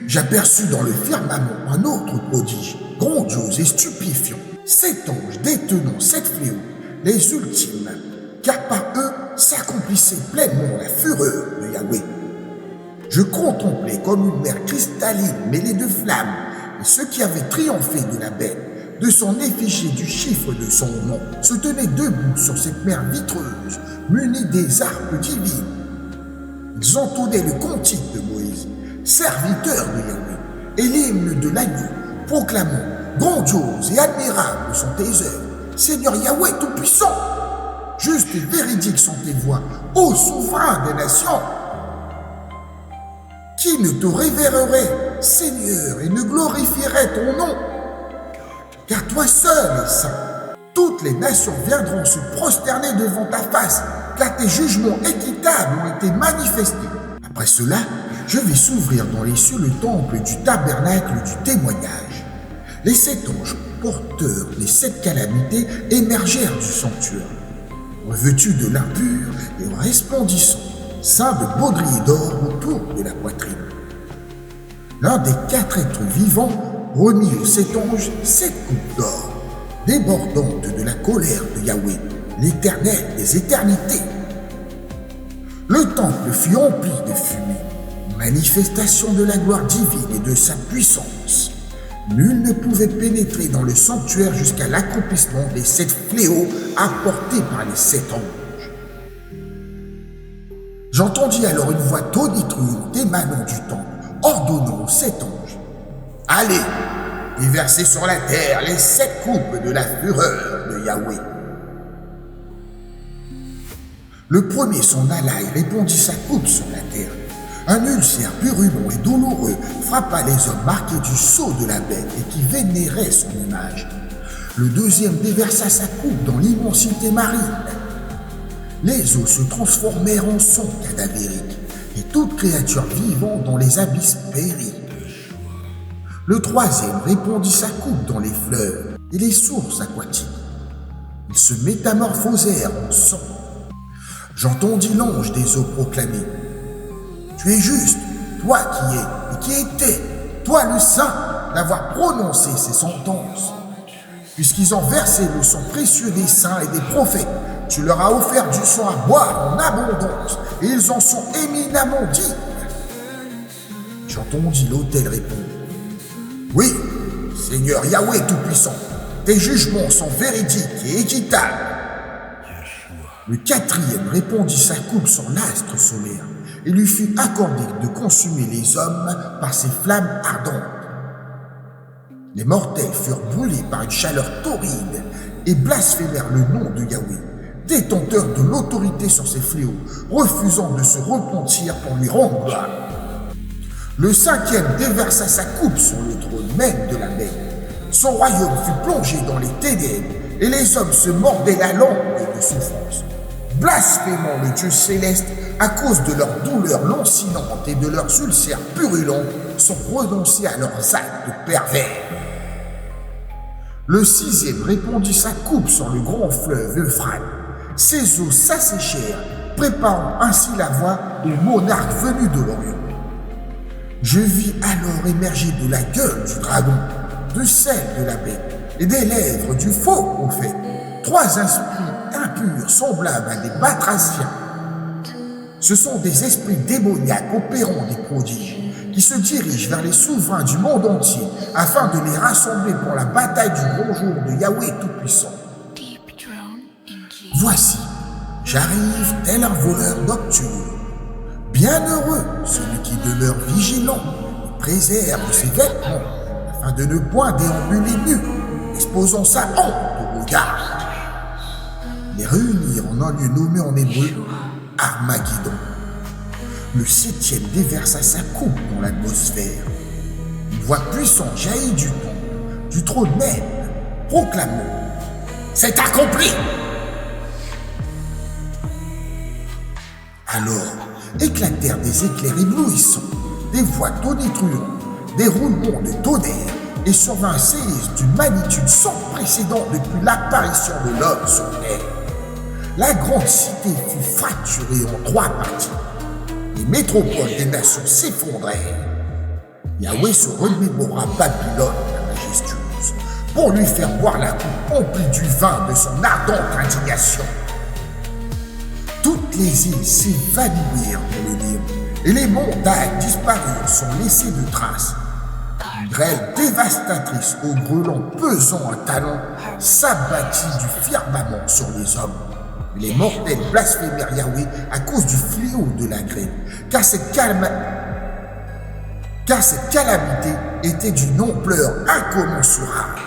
j'aperçus dans le firmament un autre prodige, grandiose et stupéfiant. 7 anges détenant 7 fléaux, les ultimes, car par eux s'accomplissait pleinement la fureur de Yahweh. Je contemplais comme une mer cristalline mêlée de flammes, et ceux qui avaient triomphé de la bête, de son effigie du chiffre de son nom, se tenaient debout sur cette mer vitreuse, munis des harpes divines. Ils entonnaient le cantique de Moïse, serviteur de Yahweh, et l'hymne de l'agneau, proclamant grandiose et admirable sont tes œuvres, Seigneur Yahweh Tout-Puissant. Juste et véridique sont tes voix, ô souverain des nations. Qui ne te révérerait, Seigneur, et ne glorifierait ton nom? Car toi seul es saint. Toutes les nations viendront se prosterner devant ta face, car tes jugements équitables ont été manifestés. Après cela, je vis s'ouvrir dans les cieux le temple du tabernacle du témoignage. Les 7 anges, porteurs des 7 calamités, émergèrent du sanctuaire, revêtus de l'impur et resplendissant, ceint de baudriers d'or autour de la poitrine. L'un des 4 êtres vivants remit aux 7 anges 7 coupes d'or, débordantes de la colère de Yahweh, l'Éternel des éternités. Le temple fut empli de fumée, manifestation de la gloire divine et de sa puissance. Nul ne pouvait pénétrer dans le sanctuaire jusqu'à l'accomplissement des 7 fléaux apportés par les 7 anges. J'entendis alors une voix tonitruante émanant du temple, ordonnant aux 7 anges: « Allez, déversez sur la terre les 7 coupes de la fureur de Yahweh. » Le premier s'en alla et répandit sa coupe sur la terre. Un ulcère purulent et douloureux frappa les hommes marqués du sceau de la bête et qui vénéraient son image. Le deuxième déversa sa coupe dans l'immensité marine. Les eaux se transformèrent en sang cadavérique et toute créature vivante dans les abysses périt. Le troisième répandit sa coupe dans les fleuves et les sources aquatiques. Ils se métamorphosèrent en sang. J'entendis l'ange des eaux proclamer: « Tu es juste, toi qui es et qui étais, toi le saint, d'avoir prononcé ces sentences. Puisqu'ils ont versé le sang précieux des saints et des prophètes, tu leur as offert du sang à boire en abondance, et ils en sont éminemment dignes. » J'entendis l'autel répondre: « Oui, Seigneur Yahweh Tout-Puissant, tes jugements sont véridiques et équitables. » Le quatrième répandit sa coupe sur l'astre solaire, et lui fut accordé de consumer les hommes par ses flammes ardentes. Les mortels furent brûlés par une chaleur torride et blasphémèrent le nom de Yahweh, détenteur de l'autorité sur ses fléaux, refusant de se repentir pour lui rendre gloire. Le cinquième déversa sa coupe sur le trône même de la bête. Son royaume fut plongé dans les ténèbres, et les hommes se mordaient la langue de souffrance, blasphémant le Dieu céleste à cause de leurs douleurs lancinantes et de leurs ulcères purulents, sont renoncés à leurs actes pervers. Le sixième répandit sa coupe sur le grand fleuve Euphrate. Ses eaux s'asséchèrent, préparant ainsi la voie au monarque venu de l'Orient. Je vis alors émerger de la gueule du dragon, de celle de la bête et des lèvres du faux prophète 3 esprits impurs semblables à des batraciens. Ce sont des esprits démoniaques opérant des prodiges qui se dirigent vers les souverains du monde entier afin de les rassembler pour la bataille du grand jour de Yahweh Tout-Puissant. Voici, j'arrive tel un voleur nocturne. Bienheureux celui qui demeure vigilant et préserve ses vêtements afin de ne point déambuler nu, exposant sa honte au regard. Les réunir en un lieu nommé en hébreu Armageddon. Le septième déversa sa coupe dans l'atmosphère. Une voix puissante jaillit du trône même, proclamant: « C'est accompli !» Alors éclatèrent des éclairs éblouissants, des voix tonitruantes, des roulements de tonnerre, et survint un séisme d'une magnitude sans précédent depuis l'apparition de l'homme sur terre. La grande cité fut fracturée en 3 parties. Les métropoles des nations s'effondrèrent. Yahweh se remémora Babylone, la majestueuse, pour lui faire boire la coupe emplie du vin de son ardente indignation. Toutes les îles s'évanouirent dans le néant, et les montagnes disparurent sans laisser de traces. Une grêle dévastatrice au brûlant pesant un talon s'abattit du firmament sur les hommes. Les mortels blasphémèrent Yahweh à cause du fléau de la grêle, car cette calamité était d'une ampleur incommensurable.